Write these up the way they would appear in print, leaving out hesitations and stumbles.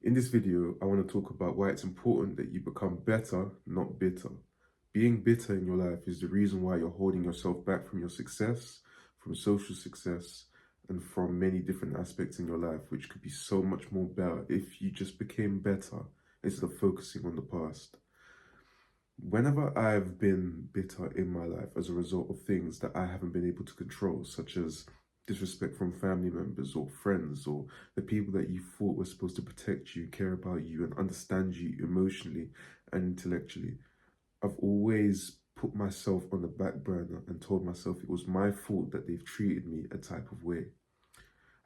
In this video, I want to talk about why it's important that you become better, not bitter. Being bitter in your life is the reason why you're holding yourself back from your success, from social success, and from many different aspects in your life, which could be so much more better if you just became better instead of focusing on the past. Whenever I've been bitter in my life as a result of things that I haven't been able to control, such as disrespect from family members or friends or the people that you thought were supposed to protect you, care about you, and understand you emotionally and intellectually, I've always put myself on the back burner and told myself it was my fault that they've treated me a type of way.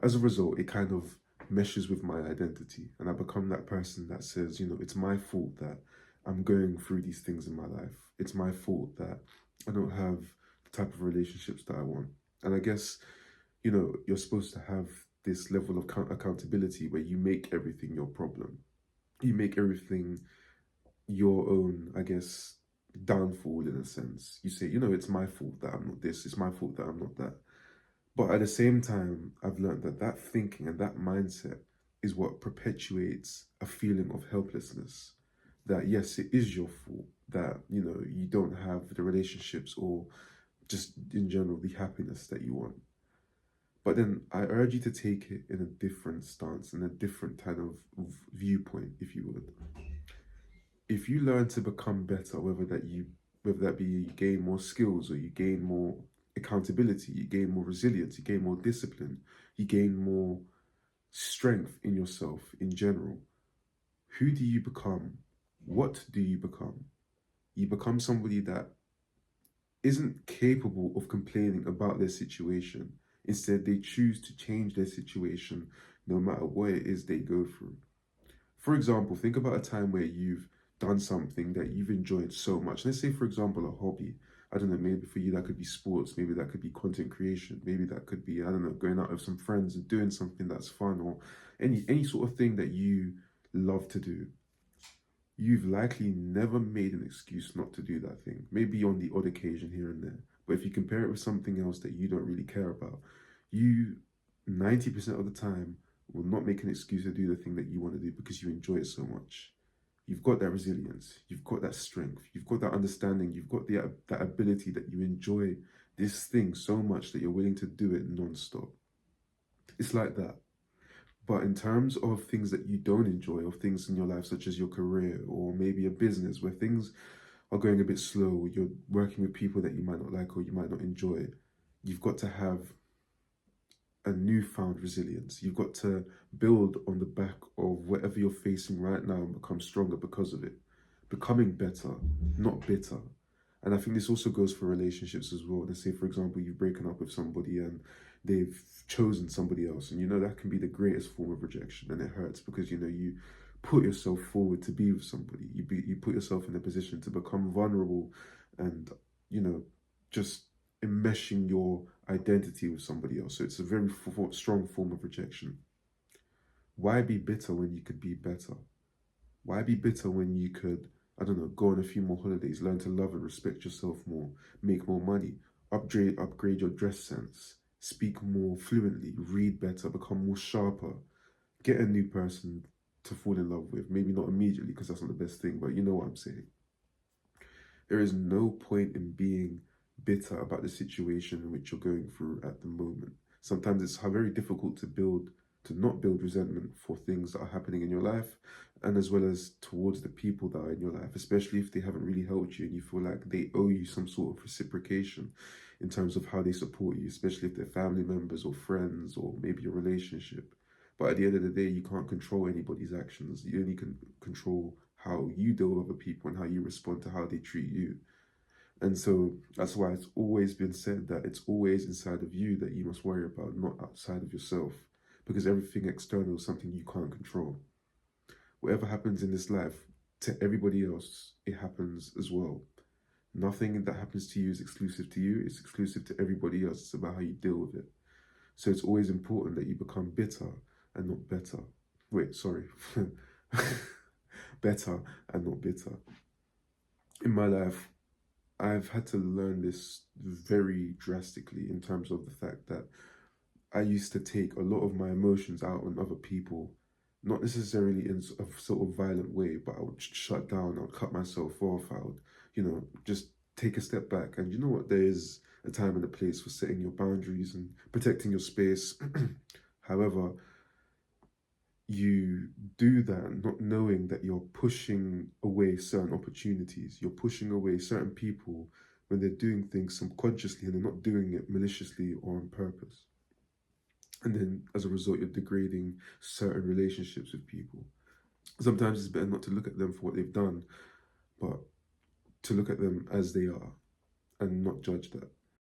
As a result, it kind of meshes with my identity, and I become that person that says, it's my fault that I'm going through these things in my life. It's my fault that I don't have the type of relationships that I want. And I guess, you're supposed to have this level of accountability where you make everything your problem. You make everything your own, I guess, downfall in a sense. You say, it's my fault that I'm not this. It's my fault that I'm not that. But at the same time, I've learned that that thinking and that mindset is what perpetuates a feeling of helplessness. That yes, it is your fault that, you don't have the relationships or just in general the happiness that you want. But then I urge you to take it in a different stance, in a different kind of viewpoint, if you would. If you learn to become better, whether that be you gain more skills or you gain more accountability, you gain more resilience, you gain more discipline, you gain more strength in yourself in general, who do you become? What do you become? You become somebody that isn't capable of complaining about their situation. Instead, they choose to change their situation no matter what it is they go through. For example, think about a time where you've done something that you've enjoyed so much. Let's say, for example, a hobby. I don't know, maybe for you that could be sports, maybe that could be content creation, maybe that could be, I don't know, going out with some friends and doing something that's fun, or any sort of thing that you love to do. You've likely never made an excuse not to do that thing, maybe on the odd occasion here and there. But if you compare it with something else that you don't really care about, you 90% of the time will not make an excuse to do the thing that you want to do because you enjoy it so much. You've got that resilience, you've got that strength, you've got that understanding, you've got that ability that you enjoy this thing so much that you're willing to do it non-stop. It's like that. But in terms of things that you don't enjoy, or things in your life, such as your career or maybe a business where things are going a bit slow, you're working with people that you might not like or you might not enjoy, you've got to have a newfound resilience. You've got to build on the back of whatever you're facing right now and become stronger because of it. Becoming better, not bitter. And I think this also goes for relationships as well. Let's say, for example, you've broken up with somebody and they've chosen somebody else. And that can be the greatest form of rejection, and it hurts because, you put yourself forward to be with somebody. You put yourself in a position to become vulnerable and, just enmeshing your identity with somebody else. So it's a very strong form of rejection. Why be bitter when you could be better? Why be bitter when you could, I don't know, go on a few more holidays, learn to love and respect yourself more, make more money, upgrade your dress sense, speak more fluently, read better, become more sharper, get a new person to fall in love with. Maybe not immediately because that's not the best thing, but you know what I'm saying. There is no point in being bitter about the situation in which you're going through at the moment. Sometimes it's very difficult to not build resentment for things that are happening in your life, and as well as towards the people that are in your life, especially if they haven't really helped you and you feel like they owe you some sort of reciprocation in terms of how they support you, especially if they're family members or friends or maybe a relationship. But at the end of the day, you can't control anybody's actions. You only can control how you deal with other people and how you respond to how they treat you. And so that's why it's always been said that it's always inside of you that you must worry about, not outside of yourself, because everything external is something you can't control. Whatever happens in this life, to everybody else, it happens as well. Nothing that happens to you is exclusive to you, it's exclusive to everybody else. It's about how you deal with it. So it's always important that you become bitter and not better. Wait, sorry. Better and not bitter. In my life, I've had to learn this very drastically in terms of the fact that I used to take a lot of my emotions out on other people not necessarily in a sort of violent way, but I would shut down, I would cut myself off, I would, just take a step back. And you know what? There is a time and a place for setting your boundaries and protecting your space. However, you do that not knowing that you're pushing away certain opportunities, you're pushing away certain people when they're doing things subconsciously and they're not doing it maliciously or on purpose. And then as a result, you're degrading certain relationships with people. Sometimes it's better not to look at them for what they've done, but to look at them as they are and not judge that.